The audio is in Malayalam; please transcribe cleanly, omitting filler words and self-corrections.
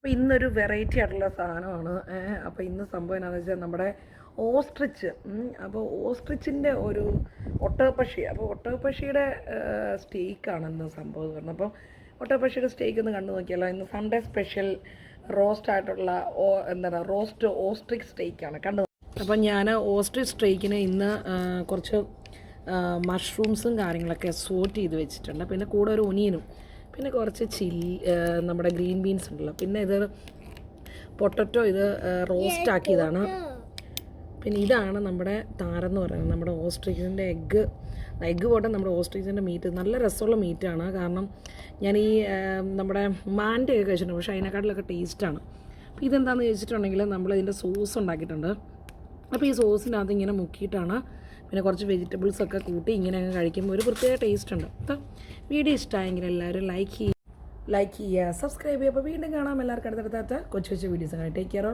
അപ്പോൾ ഇന്നൊരു വെറൈറ്റി ആയിട്ടുള്ള സാധനമാണ്. അപ്പോൾ ഇന്ന് സംഭവം എന്താണെന്ന് വെച്ചാൽ നമ്മുടെ ഓസ്ട്രിച്ച്. അപ്പോൾ ഓസ്ട്രിച്ചിൻ്റെ ഒരു ഒട്ടകപ്പക്ഷി. അപ്പോൾ ഒട്ടകപ്പക്ഷിയുടെ സ്റ്റേക്കാണ് ഇന്ന് സംഭവം പറഞ്ഞത്. അപ്പോൾ ഒട്ടകപ്പക്ഷിയുടെ സ്റ്റേക്ക് ഒന്ന് കണ്ടു നോക്കിയല്ലോ. ഇന്ന് സൺഡേ സ്പെഷ്യൽ റോസ്റ്റ് ആയിട്ടുള്ള റോസ്റ്റ് ഓസ്ട്രിച്ച് സ്റ്റേക്കാണ് കണ്ടു. അപ്പം ഞാൻ ഓസ്ട്രിച്ച് സ്റ്റേക്കിന് ഇന്ന് കുറച്ച് മഷ്റൂംസും കാര്യങ്ങളൊക്കെ സോട്ട് ചെയ്ത് വെച്ചിട്ടുണ്ട്. പിന്നെ കൂടെ ഒരു ഒനിയനും, പിന്നെ കുറച്ച് നമ്മുടെ ഗ്രീൻ ബീൻസ് ഉണ്ടല്ലോ, പിന്നെ ഇത് പൊട്ടറ്റോ, ഇത് റോസ്റ്റ് ആക്കിയതാണ്. പിന്നെ ഇതാണ് നമ്മുടെ താരെന്ന് പറയുന്നത്, നമ്മുടെ ഓസ്ട്രിച്ചിൻ്റെ എഗ്ഗ് പോട്ടെ, നമ്മുടെ ഓസ്ട്രിച്ചിൻ്റെ മീറ്റ് നല്ല രസമുള്ള മീറ്റാണ്. കാരണം ഞാൻ ഈ നമ്മുടെ മാൻ്റെയൊക്കെ കഴിച്ചിട്ടുണ്ട്, പക്ഷേ അതിനെക്കാട്ടിലൊക്കെ ടേസ്റ്റാണ്. അപ്പോൾ ഇതെന്താണെന്ന് ചോദിച്ചിട്ടുണ്ടെങ്കിൽ നമ്മൾ ഇതിൻ്റെ സോസ് ഉണ്ടാക്കിയിട്ടുണ്ട്. അപ്പോൾ ഈ സോസിനകത്ത് ഇങ്ങനെ മുക്കിയിട്ടാണ്, പിന്നെ കുറച്ച് വെജിറ്റബിൾസൊക്കെ കൂട്ടി ഇങ്ങനെ കഴിക്കുമ്പോൾ ഒരു പ്രത്യേക ടേസ്റ്റ് ഉണ്ട്. അപ്പോൾ വീഡിയോ ഇഷ്ടമായെങ്കിൽ എല്ലാവരും ലൈക്ക് ചെയ്യുക, സബ്സ്ക്രൈബ് ചെയ്യുക. അപ്പോൾ വീണ്ടും കാണാം എല്ലാവർക്കും അടുത്തടുത്ത കൊച്ചു കൊച്ചു വീഡിയോസ്. Take care.